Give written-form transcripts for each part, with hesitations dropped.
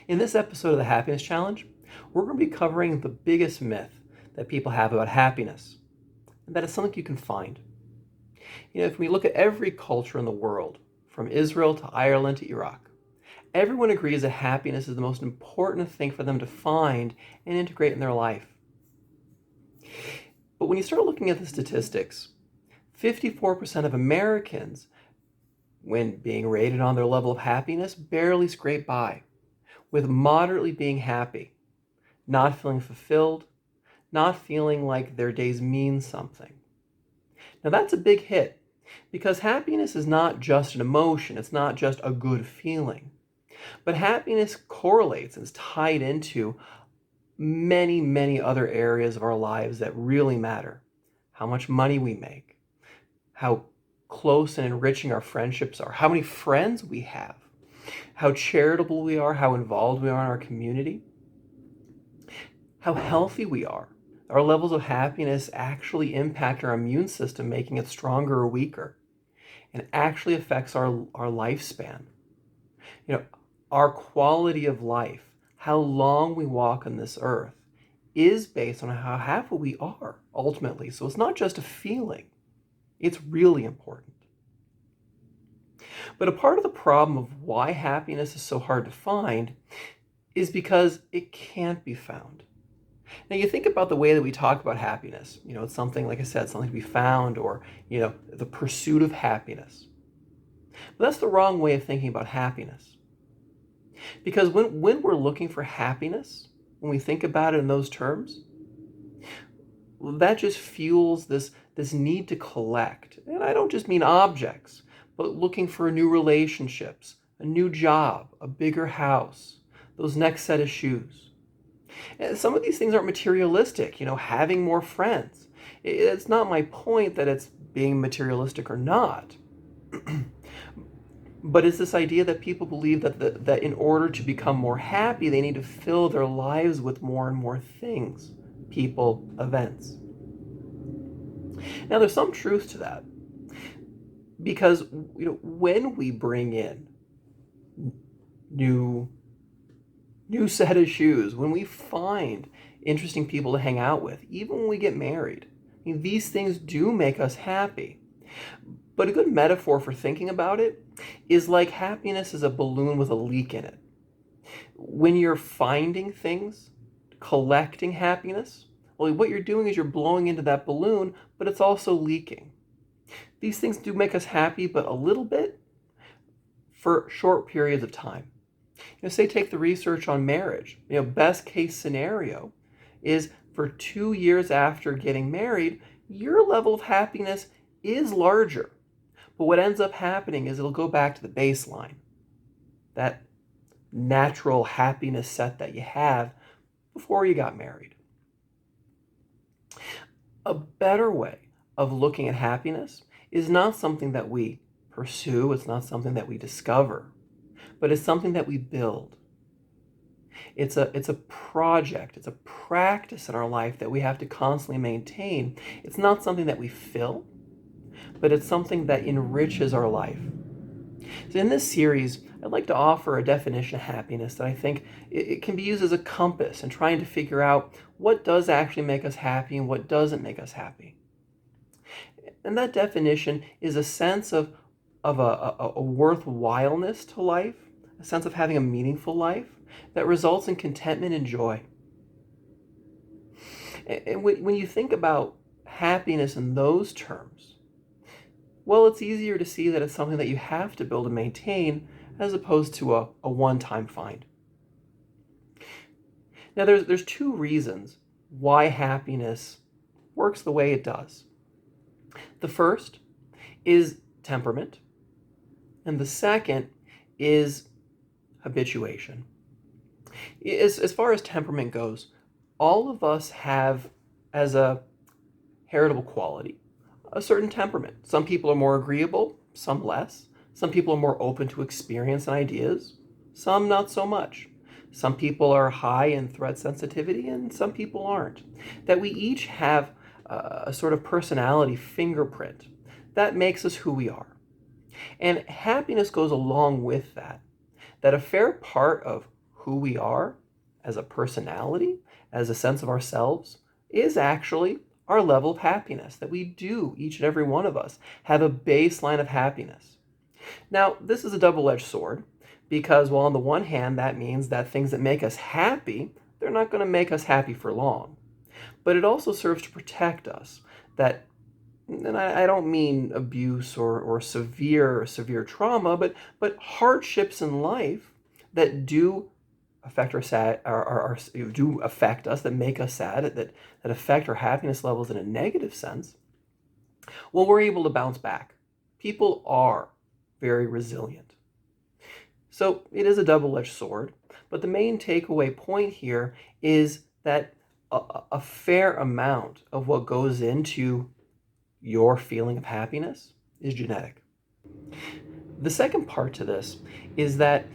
In this episode of the Happiness Challenge, we're going to be covering the biggest myth that people have about happiness, and that it's something you can find. If we look at every culture in the world, from Israel to Ireland to Iraq, everyone agrees that happiness is the most important thing for them to find and integrate in their life. But when you start looking at the statistics, 54% of Americans, when being rated on their level of happiness, barely scrape by, with moderately being happy, not feeling fulfilled, not feeling like their days mean something. Now that's a big hit, because happiness is not just an emotion, it's not just a good feeling. But happiness correlates and is tied into many, many other areas of our lives that really matter. How much money we make, how close and enriching our friendships are, how many friends we have, how charitable we are, how involved we are in our community, how healthy we are. Our levels of happiness actually impact our immune system, making it stronger or weaker, and it actually affects our lifespan. Our quality of life, how long we walk on this earth, is based on how happy we are ultimately. So it's not just a feeling, it's really important. But a part of the problem of why happiness is so hard to find is because it can't be found. Now you think about the way that we talk about happiness. It's something, like I said, something to be found, or, the pursuit of happiness. But that's the wrong way of thinking about happiness. Because when we're looking for happiness, when we think about it in those terms, that just fuels this need to collect. And I don't just mean objects, but looking for new relationships, a new job, a bigger house, those next set of shoes. And some of these things aren't materialistic, having more friends. It's not my point that it's being materialistic or not. But it's this idea that people believe that in order to become more happy, they need to fill their lives with more and more things, people, events. Now, there's some truth to that, because when we bring in new set of shoes, when we find interesting people to hang out with, even when we get married, these things do make us happy. But a good metaphor for thinking about it is like happiness is a balloon with a leak in it. When you're finding things, collecting happiness, well, what you're doing is you're blowing into that balloon, but it's also leaking. These things do make us happy, but a little bit for short periods of time. Say take the research on marriage. Best case scenario is for 2 years after getting married, your level of happiness is larger. But what ends up happening is it'll go back to the baseline, that natural happiness set that you have before you got married. A better way of looking at happiness is not something that we pursue, it's not something that we discover, but it's something that we build. It's a project, it's a practice in our life that we have to constantly maintain. It's not something that we fill, but it's something that enriches our life. So in this series, I'd like to offer a definition of happiness that I think it can be used as a compass in trying to figure out what does actually make us happy and what doesn't make us happy. And that definition is a sense of a worthwhileness to life, a sense of having a meaningful life that results in contentment and joy. And when you think about happiness in those terms, well, it's easier to see that it's something that you have to build and maintain as opposed to a one-time find. Now, there's two reasons why happiness works the way it does. The first is temperament, and the second is habituation. As far as temperament goes, all of us have, as a heritable quality, a certain temperament. Some people are more agreeable, some less. Some people are more open to experience and ideas, some not so much. Some people are high in threat sensitivity, and some people aren't. That we each have a sort of personality fingerprint that makes us who we are. And happiness goes along with that. That a fair part of who we are as a personality, as a sense of ourselves, is actually our level of happiness, that we do, each and every one of us, have a baseline of happiness. Now, this is a double-edged sword because, well, on the one hand, that means that things that make us happy, they're not going to make us happy for long. But it also serves to protect us, that, and I don't mean abuse or severe trauma, but hardships in life that do affect do affect us, that make us sad, that affect our happiness levels in a negative sense. Well, we're able to bounce back. People are very resilient. So it is a double-edged sword, but the main takeaway point here is that a fair amount of what goes into your feeling of happiness is genetic. The second part to this is that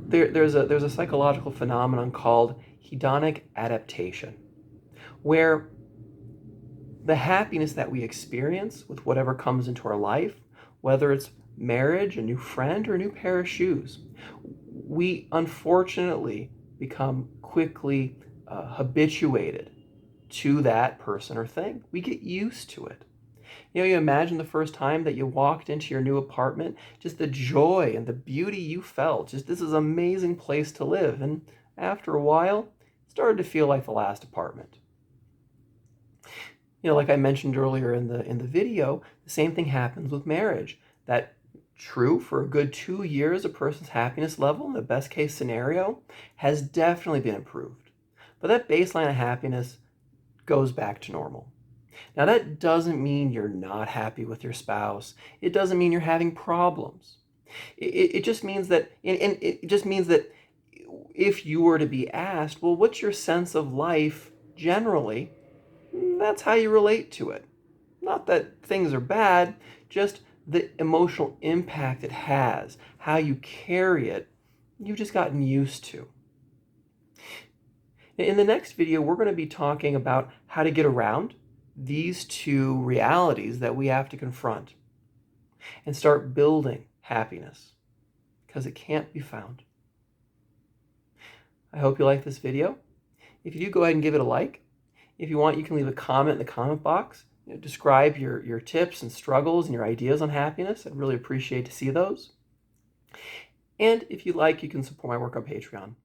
there's a psychological phenomenon called hedonic adaptation, where the happiness that we experience with whatever comes into our life, whether it's marriage, a new friend, or a new pair of shoes, we unfortunately become quickly habituated to that person or thing. We get used to it. You know, you imagine the first time that you walked into your new apartment, just the joy and the beauty you felt, just this is an amazing place to live. And after a while, it started to feel like the last apartment. You know, like I mentioned earlier in the video, the same thing happens with marriage. That true for a good 2 years, a person's happiness level in the best case scenario has definitely been improved. But that baseline of happiness goes back to normal. Now, that doesn't mean you're not happy with your spouse. It doesn't mean you're having problems. It just means that, and it just means that if you were to be asked, well, what's your sense of life generally? That's how you relate to it. Not that things are bad, just the emotional impact it has, how you carry it, you've just gotten used to. In the next video, we're going to be talking about how to get around these two realities that we have to confront and start building happiness, because it can't be found. I hope you like this video. If you do, go ahead and give it a like. If you want, you can leave a comment in the comment box. Describe your tips and struggles and your ideas on happiness. I'd really appreciate to see those. And if you like, you can support my work on Patreon.